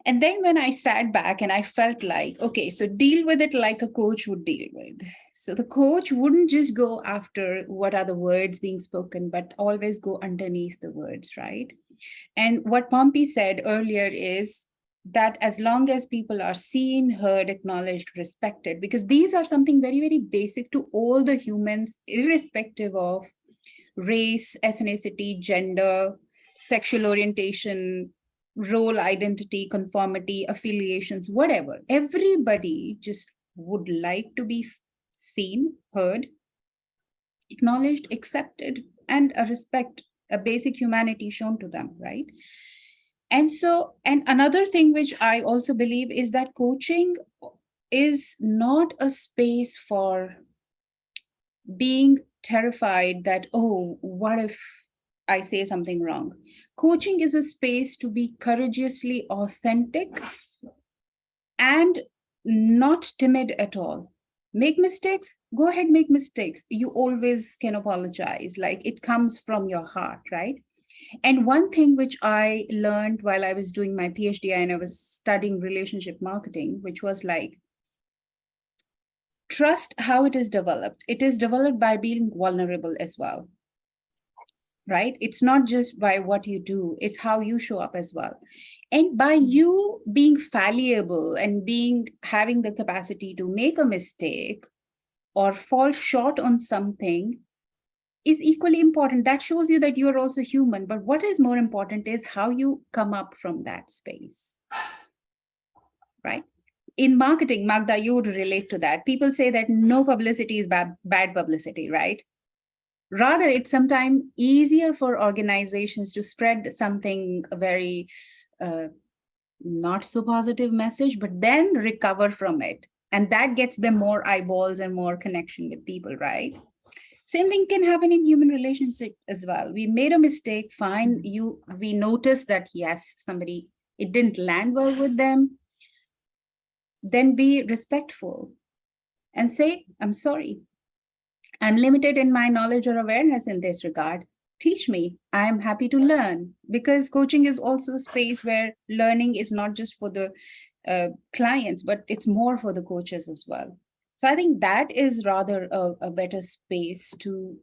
And then when I sat back and I felt like, okay, so deal with it like a coach would deal with. So the coach wouldn't just go after what are the words being spoken, but always go underneath the words, right? And what Pompi said earlier is that as long as people are seen, heard, acknowledged, respected, because these are something very, very basic to all the humans, irrespective of race, ethnicity, gender, sexual orientation, role identity, conformity, affiliations, whatever. Everybody just would like to be seen, heard, acknowledged, accepted, and a respect, a basic humanity shown to them, right? And so, and another thing which I also believe is that coaching is not a space for being terrified that, oh, what if I say something wrong? Coaching is a space to be courageously authentic and not timid at all. Make mistakes, go ahead, make mistakes. You always can apologize. Like, it comes from your heart, right? And one thing which I learned while I was doing my PhD and I was studying relationship marketing, which was like, trust how it is developed. It is developed by being vulnerable as well, right? It's not just by what you do, it's how you show up as well. And by you being fallible and having the capacity to make a mistake or fall short on something is equally important. That shows you that you're also human. But what is more important is how you come up from that space, right? In marketing, Magda, you would relate to that. People say that no publicity is bad publicity, right? Rather, it's sometimes easier for organizations to spread something very not so positive message, but then recover from it. And that gets them more eyeballs and more connection with people, right? Same thing can happen in human relationship as well. We made a mistake, fine. We noticed that, yes, it didn't land well with them. Then be respectful and say, I'm sorry. I'm limited in my knowledge or awareness in this regard. teach me. I'm happy to learn, because coaching is also a space where learning is not just for the clients, but it's more for the coaches as well. So I think that is rather a better space to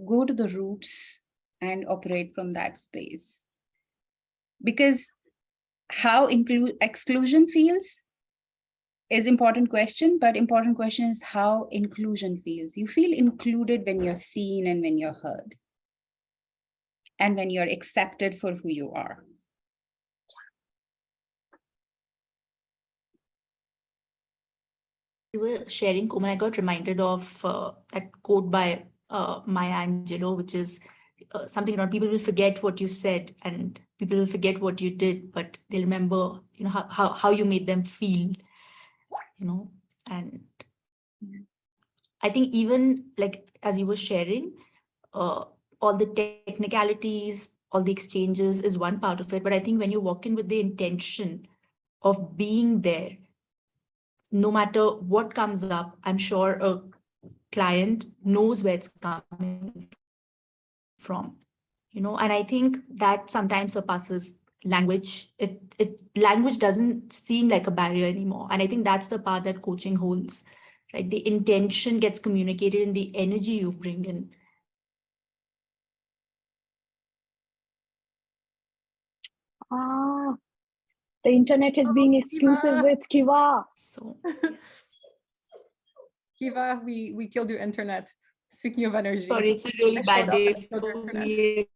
go to the roots and operate from that space. Because how exclusion feels is important question, but important question is how inclusion feels. You feel included when you're seen and when you're heard, and when you're accepted for who you are. You were sharing, Komal, I got reminded of that quote by Maya Angelou, which is something around people will forget what you said and people will forget what you did, but they'll remember, how you made them feel, and I think even like as you were sharing, all the technicalities, all the exchanges is one part of it. But I think when you walk in with the intention of being there, no matter what comes up, I'm sure a client knows where it's coming from, and I think that sometimes surpasses language. Language doesn't seem like a barrier anymore. And I think that's the part that coaching holds, right? The intention gets communicated in the energy you bring in. The internet is being exclusive Kiva. with Kiva. So Kiva, we killed your internet. Speaking of energy. sorry, it's a really bad day for for me.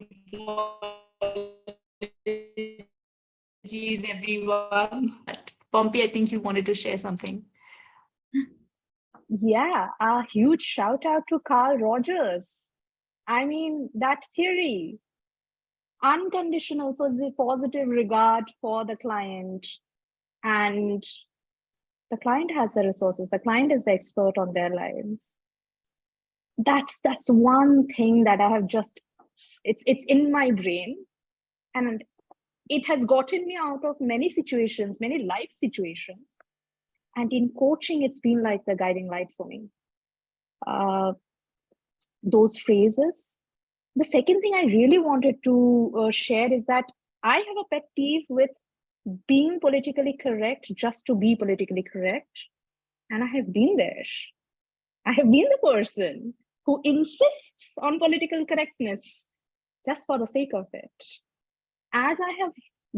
Apologies, everyone. But Pompi, I think you wanted to share something. Yeah, a huge shout out to Carl Rogers. I mean, that theory, unconditional positive regard for the client, and the client has the resources, the client is the expert on their lives. That's one thing that I have just, it's in my brain, and it has gotten me out of many situations, many life situations. And in coaching, it's been like the guiding light for me. Those phrases. The second thing I really wanted to share is that I have a pet peeve with being politically correct just to be politically correct. And I have been there. I have been the person who insists on political correctness just for the sake of it. As I have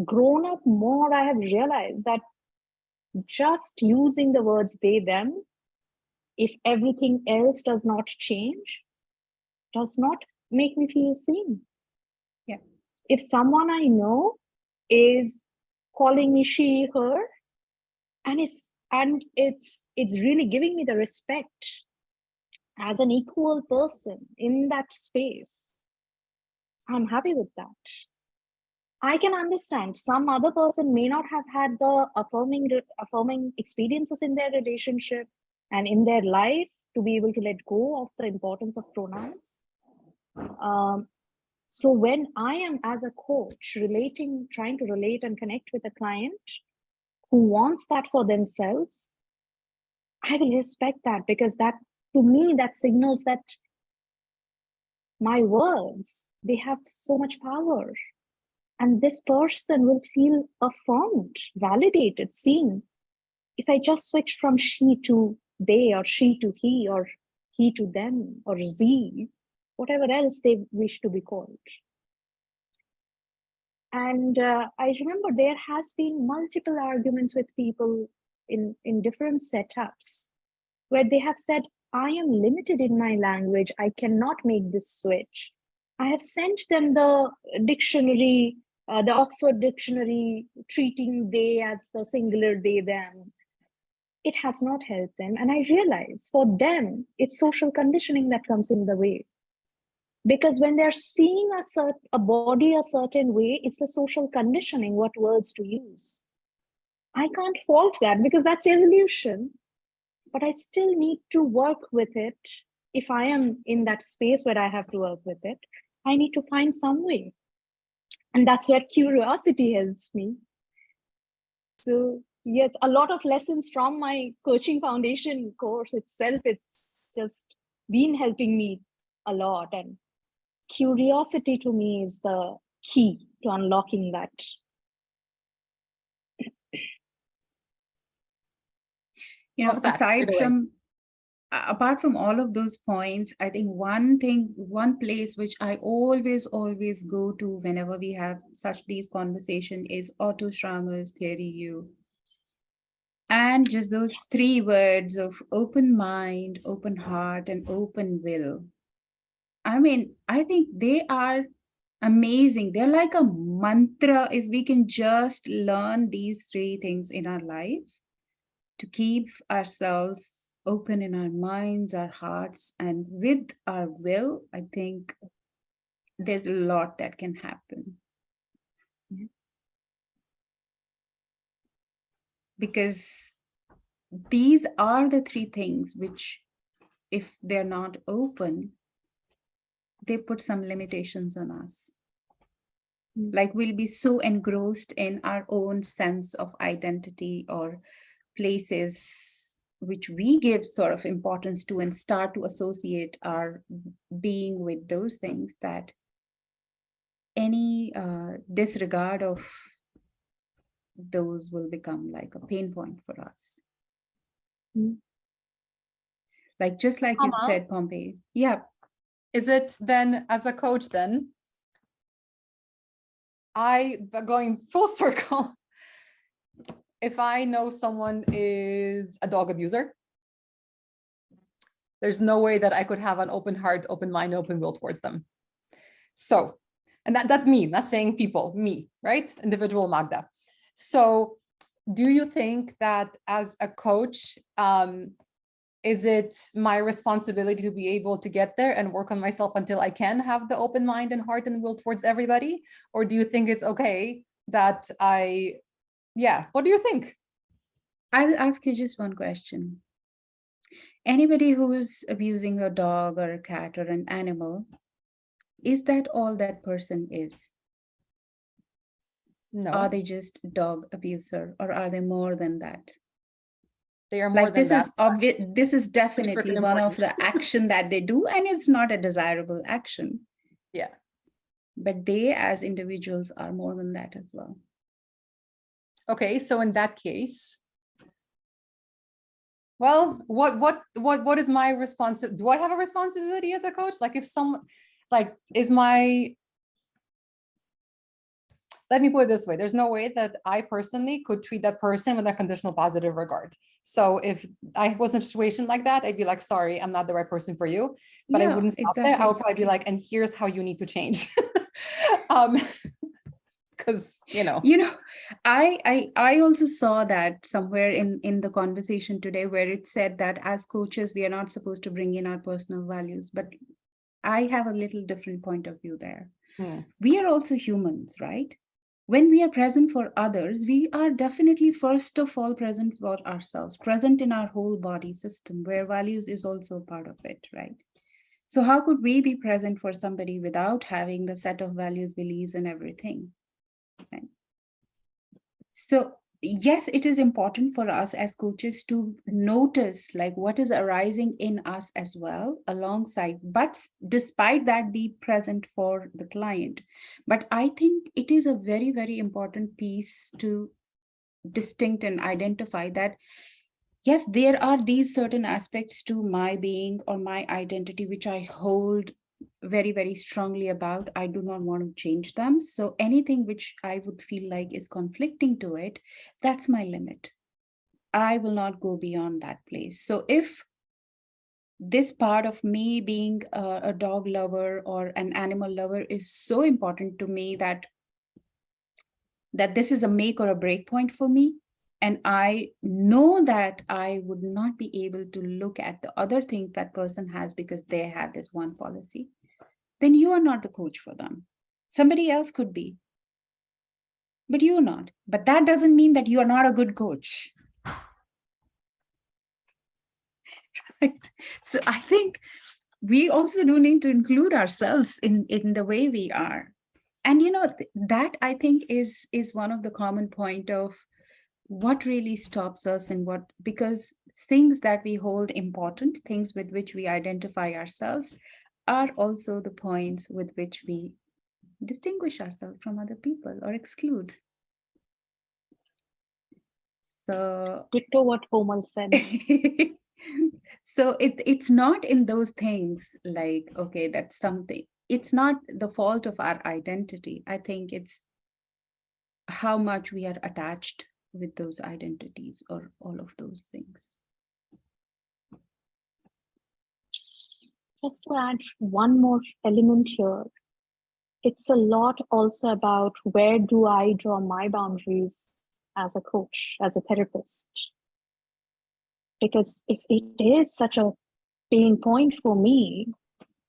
grown up more, I have realized that just using the words they, them, if everything else does not change, does not make me feel seen. Yeah. If someone I know is calling me she, her, and it's really giving me the respect as an equal person in that space, I'm happy with that. I can understand some other person may not have had the affirming experiences in their relationship and in their life to be able to let go of the importance of pronouns. So when I am as a coach trying to relate and connect with a client who wants that for themselves, I will respect that, because that, to me, that signals that my words, they have so much power. And this person will feel affirmed, validated, seen. If I just switch from she to they, or she to he, or he to them, or Z, whatever else they wish to be called. And I remember there has been multiple arguments with people in different setups where they have said, I am limited in my language. I cannot make this switch. I have sent them the dictionary, the Oxford Dictionary, treating they as the singular they, them. It has not helped them. And I realize for them, it's social conditioning that comes in the way. Because when they're seeing a body a certain way, it's the social conditioning, what words to use. I can't fault that because that's evolution, but I still need to work with it. If I am in that space where I have to work with it, I need to find some way. And that's where curiosity helps me. So yes, a lot of lessons from my coaching foundation course itself, it's just been helping me a lot. And curiosity to me is the key to unlocking that. You know, Love that. By the way. apart from all of those points, I think one place which I always go to whenever we have such these conversations is Otto Schrammer's Theory U. And just those 3 words of open mind, open heart, and open will. I mean, I think they are amazing. They're like a mantra. If we can just learn these 3 things in our life to keep ourselves open in our minds, our hearts, and with our will, I think there's a lot that can happen. Because these are the 3 things which, if they're not open, they put some limitations on us. Like we'll be so engrossed in our own sense of identity or places which we give sort of importance to and start to associate our being with those things that any disregard of those will become like a pain point for us. Like just like you said, Pompi. Yeah. Is it then, as a coach then, going full circle, if I know someone is a dog abuser, there's no way that I could have an open heart, open mind, open will towards them. So, and that's me, not saying people, me, right? Individual Magda. So do you think that as a coach, is it my responsibility to be able to get there and work on myself until I can have the open mind and heart and will towards everybody? Or do you think it's okay that what do you think? I'll ask you just one question. Anybody who's abusing a dog or a cat or an animal, is that all that person is? No. Are they just dog abuser, or are they more than that? They are more than that. Is obvious. This is definitely one of the action that they do, and it's not a desirable action. Yeah. But they as individuals are more than that as well. Okay, so in that case, well, what is my responsibility? Do I have a responsibility as a coach? Like if someone, like let me put it this way. There's no way that I personally could treat that person with a conditional positive regard. So if I was in a situation like that, I'd be like, sorry, I'm not the right person for you. But I wouldn't stop there. I would probably be like, and here's how you need to change. Because I also saw that somewhere in the conversation today, where it said that as coaches we are not supposed to bring in our personal values, but I have a little different point of view there. We are also humans, right? When we are present for others, we are definitely first of all present for ourselves, present in our whole body system, where values is also a part of it, right? So how could we be present for somebody without having the set of values, beliefs, and everything? Right? So yes, it is important for us as coaches to notice like what is arising in us as well alongside, but despite that, be present for the client. But I think it is a very, very important piece to distinct and identify that yes, there are these certain aspects to my being or my identity which I hold very, very strongly about. I do not want to change them. So anything which I would feel like is conflicting to it, that's my limit. I will not go beyond that place. So if this part of me being a dog lover or an animal lover is so important to me that this is a make or a break point for me, and I know that I would not be able to look at the other things that person has because they have this one policy, then you are not the coach for them. Somebody else could be, but you're not. But that doesn't mean that you are not a good coach. Right? So I think we also do need to include ourselves in the way we are. And that I think is one of the common point of what really stops us and because things that we hold important, things with which we identify ourselves, are also the points with which we distinguish ourselves from other people or exclude. So Ditto what Komal said. so it's not in those things like, okay, that's something. It's not the fault of our identity. I think it's how much we are attached with those identities or all of those things. Just to add one more element here, it's a lot also about where do I draw my boundaries as a coach, as a therapist. Because if it is such a pain point for me,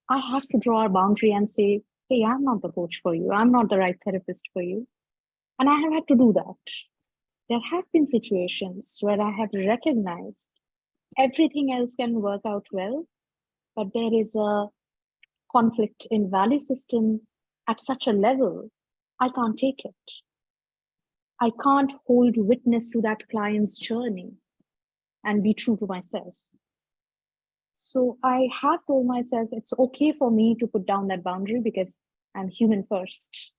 I have to draw a boundary and say, hey, I'm not the coach for you. I'm not the right therapist for you. And I have had to do that. There have been situations where I have recognized everything else can work out well, but there is a conflict in value system at such a level, I can't take it. I can't hold witness to that client's journey and be true to myself. So I have told myself it's okay for me to put down that boundary because I'm human first.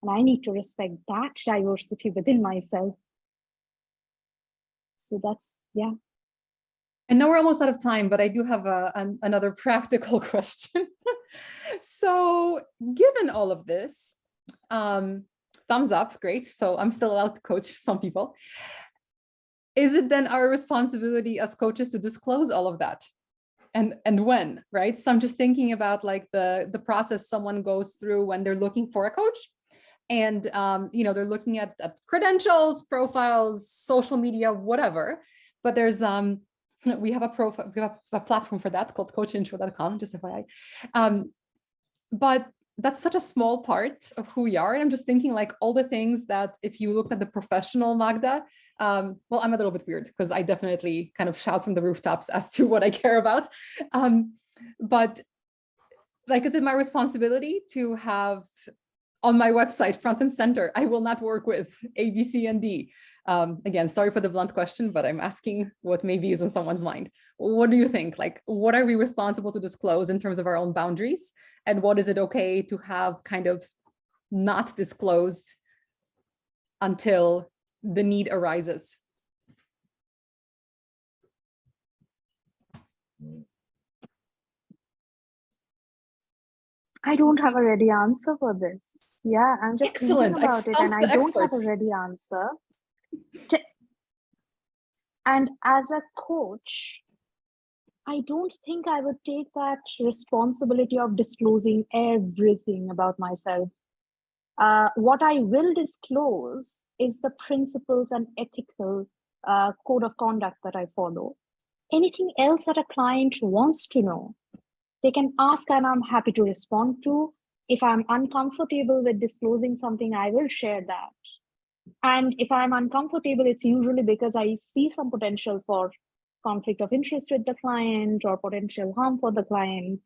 And I need to respect that diversity within myself. So that's, yeah. I know we're almost out of time, but I do have another practical question. So given all of this, thumbs up, great. So I'm still allowed to coach some people. Is it then our responsibility as coaches to disclose all of that? And when, right? So I'm just thinking about like the process someone goes through when they're looking for a coach. And they're looking at credentials, profiles, social media, whatever. But there's we have a platform for that called coachintro.com, just FYI. But that's such a small part of who we are. And I'm just thinking like all the things that if you looked at the professional Magda, well, I'm a little bit weird because I definitely kind of shout from the rooftops as to what I care about. But like, is it my responsibility to have on my website, front and center, I will not work with A, B, C, and D? Again, sorry for the blunt question, but I'm asking what maybe is on someone's mind. What do you think? Like, what are we responsible to disclose in terms of our own boundaries? And what is it okay to have kind of not disclosed until the need arises? I don't have a ready answer for this. Yeah, I'm just Excellent. thinking about it and I don't have a ready answer. And as a coach, I don't think I would take that responsibility of disclosing everything about myself. What I will disclose is the principles and ethical code of conduct that I follow. Anything else that a client wants to know, they can ask and I'm happy to respond to. If I'm uncomfortable with disclosing something, I will share that. And if I'm uncomfortable, it's usually because I see some potential for conflict of interest with the client or potential harm for the client.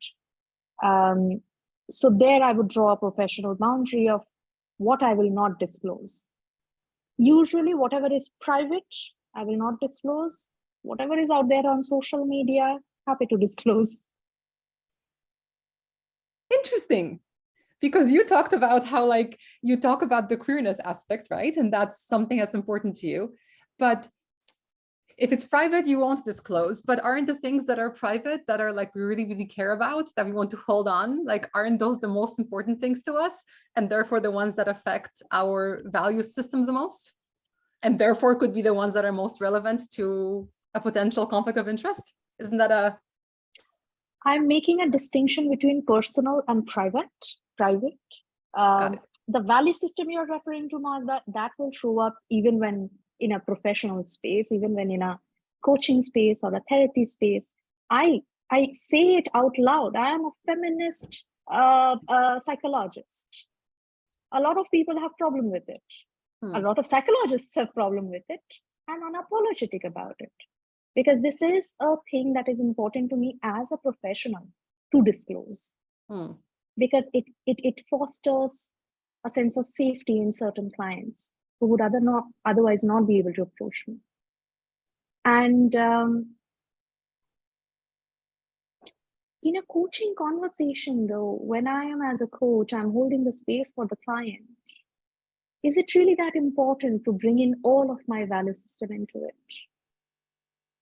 So there I would draw a professional boundary of what I will not disclose. Usually whatever is private, I will not disclose. Whatever is out there on social media, happy to disclose. Interesting. Because you talked about how like you talk about the queerness aspect, right? And that's something that's important to you. But if it's private, you won't disclose, but aren't the things that are private that are like we really, really care about, that we want to hold on, like aren't those the most important things to us? And therefore the ones that affect our value systems the most? And therefore could be the ones that are most relevant to a potential conflict of interest? Isn't that a... I'm making a distinction between personal and private. The value system you're referring to, Magda, that will show up even when in a professional space, even when in a coaching space or a therapy space. I say it out loud. I am a feminist psychologist. A lot of people have problem with it. A lot of psychologists have problem with it. I'm unapologetic about it. Because this is a thing that is important to me as a professional to disclose. Because it fosters a sense of safety in certain clients who would otherwise not be able to approach me. And In a coaching conversation, though, when I am as a coach, I'm holding the space for the client. Is it really that important to bring in all of my value system into it?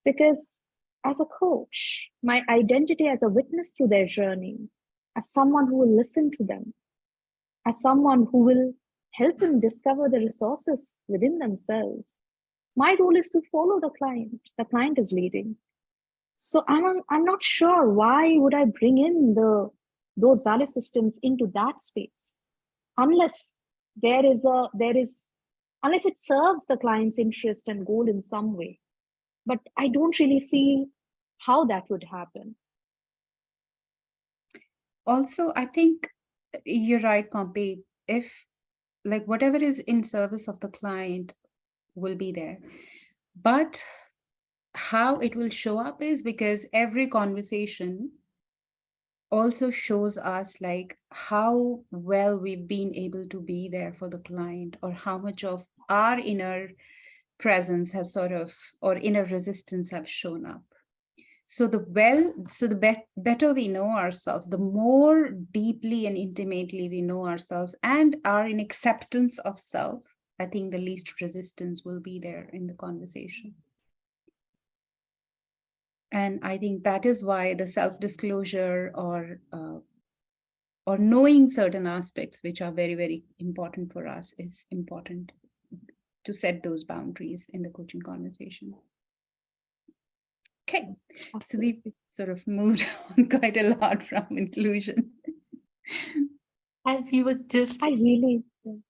Because as a coach, my identity as a witness to their journey, as someone who will listen to them, as someone who will help them discover the resources within themselves, my role is to follow the client. The client is leading. So I'm not sure why would I bring in those value systems into that space, unless unless it serves the client's interest and goal in some way. But I don't really see how that would happen. Also, I think you're right, Pompi. If like whatever is in service of the client will be there. But how it will show up is because every conversation also shows us like how well we've been able to be there for the client, or how much of our inner presence has sort of, or inner resistance have shown up. So better we know ourselves, the more deeply and intimately we know ourselves and are in acceptance of self, I think the least resistance will be there in the conversation. And I think that is why the self-disclosure or knowing certain aspects which are very, very important for us is important to set those boundaries in the coaching conversation. Okay, so we've sort of moved on quite a lot from inclusion. As we was just,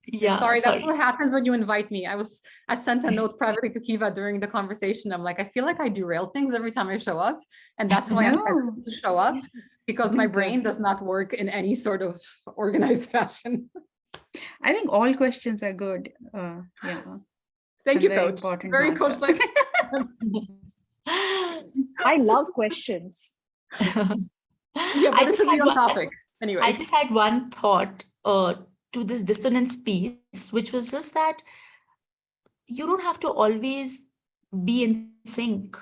Yeah, sorry, that's what happens when you invite me. I sent a note privately to Kiva during the conversation. I'm like, I feel like I derail things every time I show up. And that's why I'm hesitant to show up, because my brain does not work in any sort of organized fashion. I think all questions are good. Yeah. Thank you, Coach. Very coach-like. I love questions. Yeah, but this is on topic. Anyway, I just had one thought to this dissonance piece, which was just that you don't have to always be in sync.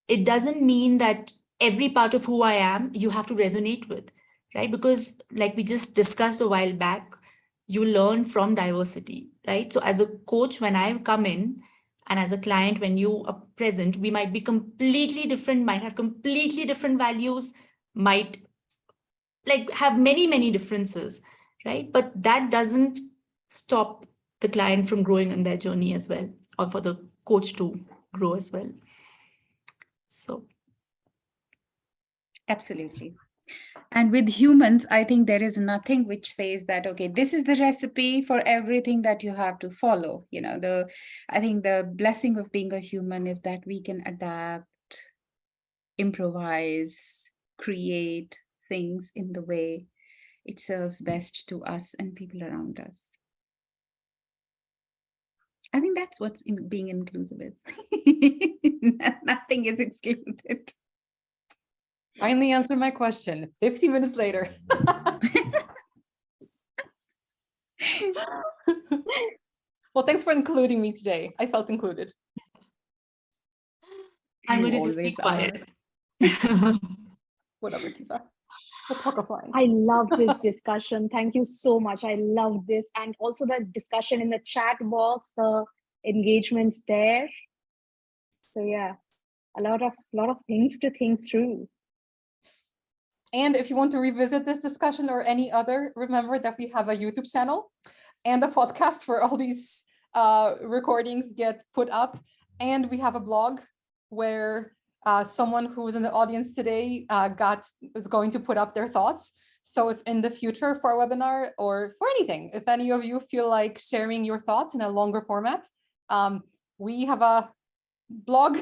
It doesn't mean that every part of who I am, you have to resonate with, right? Because like we just discussed a while back, you learn from diversity, right? So as a coach, when I come in, and as a client, when you are present, we might be completely different, might have completely different values, might like have many, many differences, right? But that doesn't stop the client from growing in their journey as well, or for the coach to grow as well. So. Absolutely. And with humans, I think there is nothing which says that, okay, this is the recipe for everything that you have to follow. You know, I think the blessing of being a human is that we can adapt, improvise, create things in the way it serves best to us and people around us. I think that's what's being inclusive is. Nothing is excluded. Finally answered my question 50 minutes later. Well, thanks for including me today. I felt included. I'm going to just be quiet. Whatever, Kiva. We'll talk offline. I love this discussion. Thank you so much. I love this. And also the discussion in the chat box, the engagements there. So yeah, a lot of things to think through. And if you want to revisit this discussion or any other, remember that we have a YouTube channel and a podcast where all these recordings get put up. And we have a blog where someone who was in the audience today is going to put up their thoughts. So if in the future for a webinar or for anything, if any of you feel like sharing your thoughts in a longer format, we have a blog,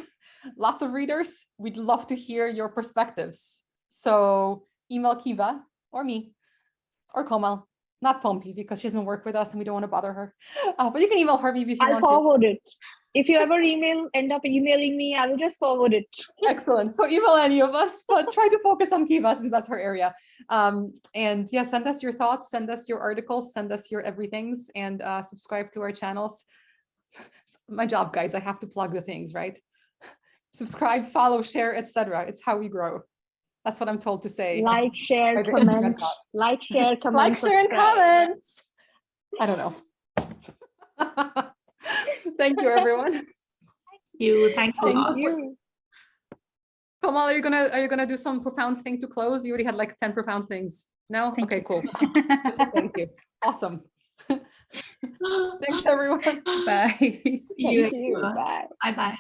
lots of readers. We'd love to hear your perspectives. So email Kiva or me or Komal, not Pompi, because she doesn't work with us and we don't want to bother her. But you can email her maybe if you want to. I'll forward it. If you ever end up emailing me, I will just forward it. Excellent. So email any of us, but try to focus on Kiva since that's her area. And yeah, send us your thoughts, send us your articles, send us your everythings, and subscribe to our channels. It's my job, guys. I have to plug the things, right? Subscribe, follow, share, etc. It's how we grow. That's what I'm told to say. Like, share, By the comment. internet gods. Like, share, comment. Like, share, and subscribe. comment. I don't know. Thank you, everyone. You. Thanks a lot. Thank you. Kamal, are you gonna do some profound thing to close? You already had like 10 profound things. No? Thank Okay, you. cool. Just a thank you. Awesome. Thanks, everyone. Bye. See you. Thank you. Bye. Bye-bye.